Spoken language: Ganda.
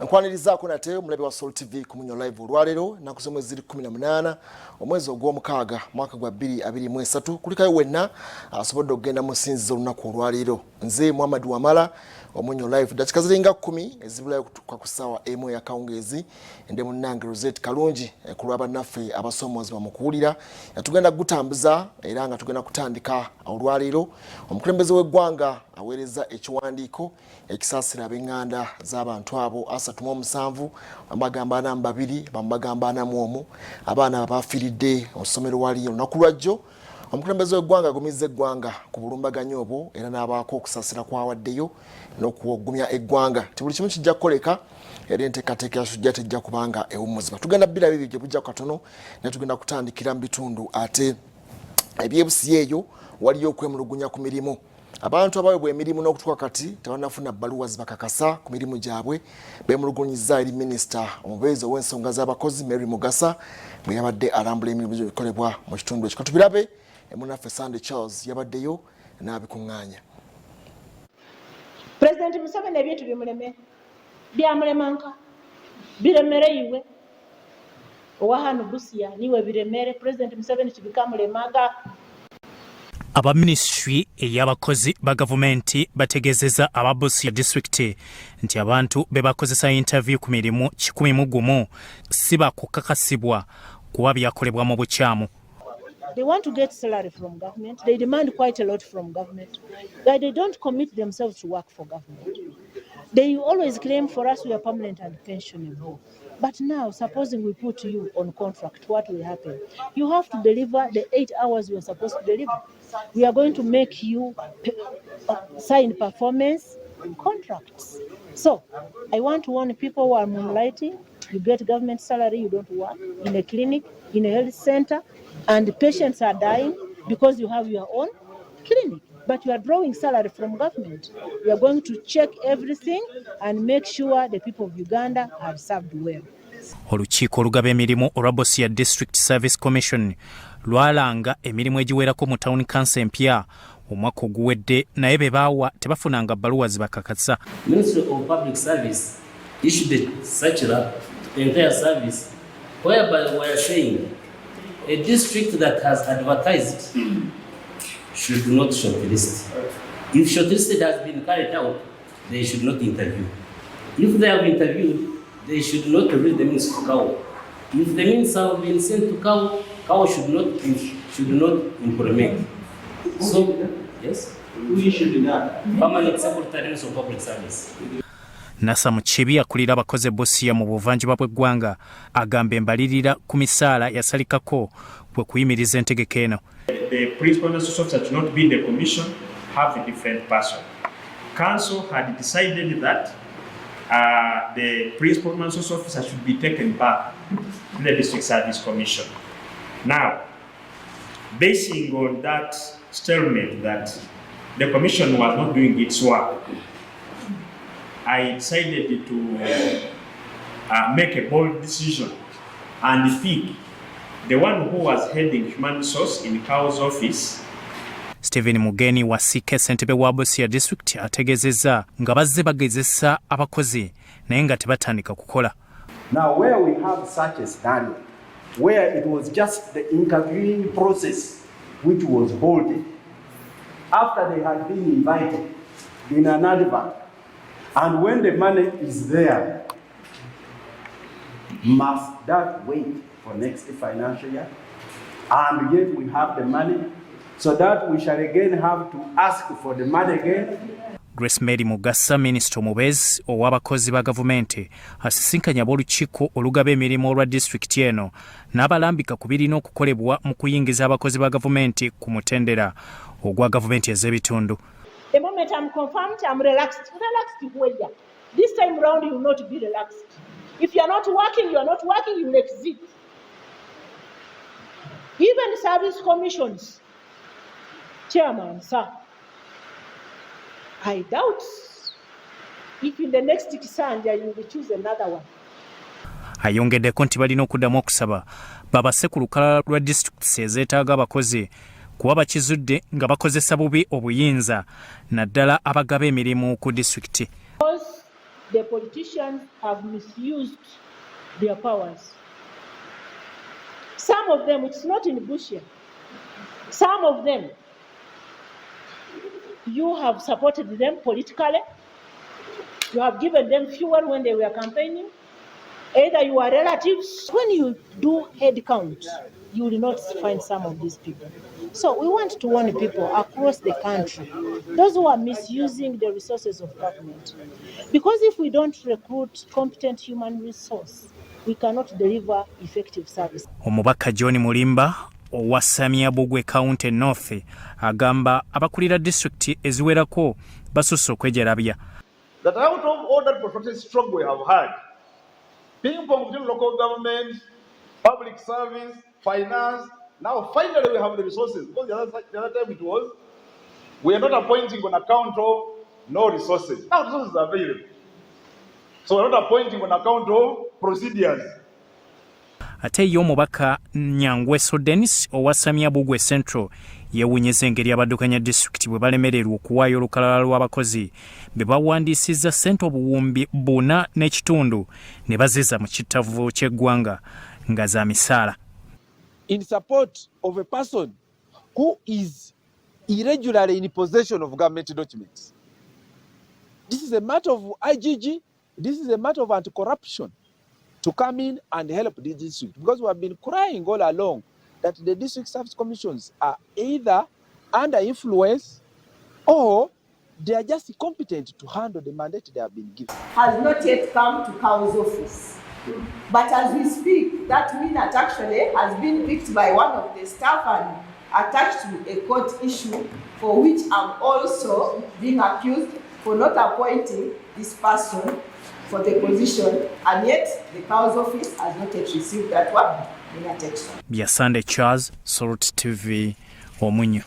Nkwanirizaako nate omulabi wa Soul TV ku Munyo Live olwaleero ennaku z'omwezi 18 omwezi ogw'omukaaga mwaka gwa 2023 kulikayo wenna asobodde okugenda mu nsinzizo olunaku olwaleero. Nze Muhammad Wamala Omunyo Live dakika ziringa 10 ezibulayo kutuuka ku ssaawa emu ey'akawungeezi ende munnange Rosette Kalungi ku lwa bannaffe abasomozi bamukuwulira tugenda kutambuza era nga tugenda kutandika olwaleero. Omukulembeze w'eggwanga aweereza ekiwandiiko ekisaasira ab'enganda z'abantu abo 37 bamagamba 42 bamagamba 41 abaana abafiiridde ossomero wali olunaku lwajjo. Omukulembeze w'eggwanga agumizza eggwanga ku bulumbaganyo obwo era n'abaako okusaasira kwawaddeyo n'okuwogumya eggwanga ti buli kimu kijja kukoleka era enteekateeka yasujja tejja kubanga ewummuziba. Tugenda bbira bibyo gye bujja katono ne tugenda kutandikira mu bitundu ate ebyebusi eyo waliyo okwemulugunya ku mirimu. Abantu abaweebwa emirimu n'okutuuka kati tebanafuna bbaluwa zibakakasa ku mirimu gyabwe beemulugunyizza eri minisita omubeezi ow'ensonga z'abakozi Mary Mugasa bwe yabadde alambula emirimu gikolebwa mu kitundu ekyo. Katubirabe emunaffe Sunday Charles yabaddeyo n'abikuŋŋaanya. President Museveni ebintu bimuleme byamulemanka biremere iwe owahanu Busia niwe biremere President Museveni kibikamulemaga. Aba ministry ey'abakozi ba gavumenti bategezeza aba Busia district nti abantu bebakozesa interview ku mirimu 11 si baakukakasibwa kuba byakolebwa mu bukyamu. They want to get salary from government. They demand quite a lot from government. But they don't commit themselves to work for government. They always claim for us we are permanent and pensionable. But now, supposing we put you on contract, what will happen? You have to deliver the 8 hours you are supposed to deliver. We are going to make you sign performance contracts. So, I want to warn people who are moonlighting. You get government salary, you don't work in a clinic, in a health center, and the patients are dying because you have your own clinic. But you are drawing salary from government. We are going to check everything and make sure the people of Uganda are served well. Olukiiko olugaba emirimu olwa Busia District Service Commission lwalanga emirimu egiwerako mu town council empya omwaka oguwedde naye be baawa tebafunanga bbaluwa zibakakasa. Ministry of Public Service issued a circular to entire service whereby we are saying a district that has advertised should not shortlist. If shortlisted has been carried out, they should not interview. If they have interviewed, they should not read the minutes to CAO. If the minutes have been sent to CAO, CAO should not implement. So, yes? Who issued that? Permanent Secretaries of Public Service. Nasa Mukibi akulira abakozi Busia mu buvanjuba bw'eggwanga agamba embalirira ku misaala yasalikako bwe kuyimiriza entegeka eno. The principal officer should not be in the commission, have a different person. Council had decided that the principal officer should be taken back to the District Service Commission. Now, basing on that statement that the commission was not doing its work, I decided to make a bold decision and pick the one who was heading human resource in CAO's office. Stephen Mugeni wa CK Ssentebe wa Busia District ategezeza nga bazze bagezesa abakozi naye nga tebatandika kukola. Now where we have such a scenario where it was just the interviewing process which was halted after they had been invited in an advert, and when the money is there, must that wait for next financial year? And yet we have the money, so that we shall again have to ask for the money again. Grace Mary Mugasa, Minister omubeezi ow'abakozi ba gavumenti, asisinkanya ab'olukiiko olugaba emirimu olwa disitulikiti eno n'abalambika ku birina okukolebwa mu kuyingiza abakozi ba gavumenti ku mutendera ogwa gavumenti ez'ebitundu. The moment I'm confirmed, I'm relaxed. Relaxed. This time around, you will not be relaxed. If you are not working, you will exit. Even service commissions, Chairman, sir, I doubt if in the next Kisanja you will choose another one. Ayongeddeko nti balina okuddamu okusaba babase ku lukalala lwa disitulikiti ezeetaaga abakozi kuba bakizudde nga bakozesa bubi obuyinza naddala abagaba emirimu ku disitulikiti. the politicians have misused their powers. Some of them, it's not in Busia, some of them, you have supported them politically, you have given them fuel when they were campaigning, either you are relatives. When you do head count, you will not find some of these people. So we want to warn people across the country, those who are misusing the resources of government. Because if we don't recruit competent human resource, we cannot deliver effective service. Omubaka John Mulimba owa Samiabugwe County North agamba abakulira district eziwerako basusse okwejerabya. That out of all that protracted struggle we have had, ping pong between local government, public service, finance, now finally we have the resources. Because the other time it was, we are not appointing on account of no resources. Now resources are available. So we are not appointing on account of procedures. Ate yo omubaka Nyangweso Dennis owa Samiabugwe Central yewunyeza engeri abaddukanya district bwe balemererwa okuwaayo olukalala lw'abakozi be bawandiisizza ssente obuwumbi 4.5 ne baziza mu kittavu ky'eggwanga nga za misaala. In support of a person who is irregularly in possession of government documents. This is a matter of IGG, this is a matter of anti-corruption to come in and help the district, because we have been crying all along that the district service commissions are either under influence or they are just incompetent to handle the mandate they have been given. Has not yet come to Cow's office. But as we speak, that minute actually has been picked by one of the staff and attached to a court issue for which I'm also being accused for not appointing this person for the position, and yet the Cow's office has not yet received that one in attention. Bya Sunday Charles, Salt TV, Omunyo.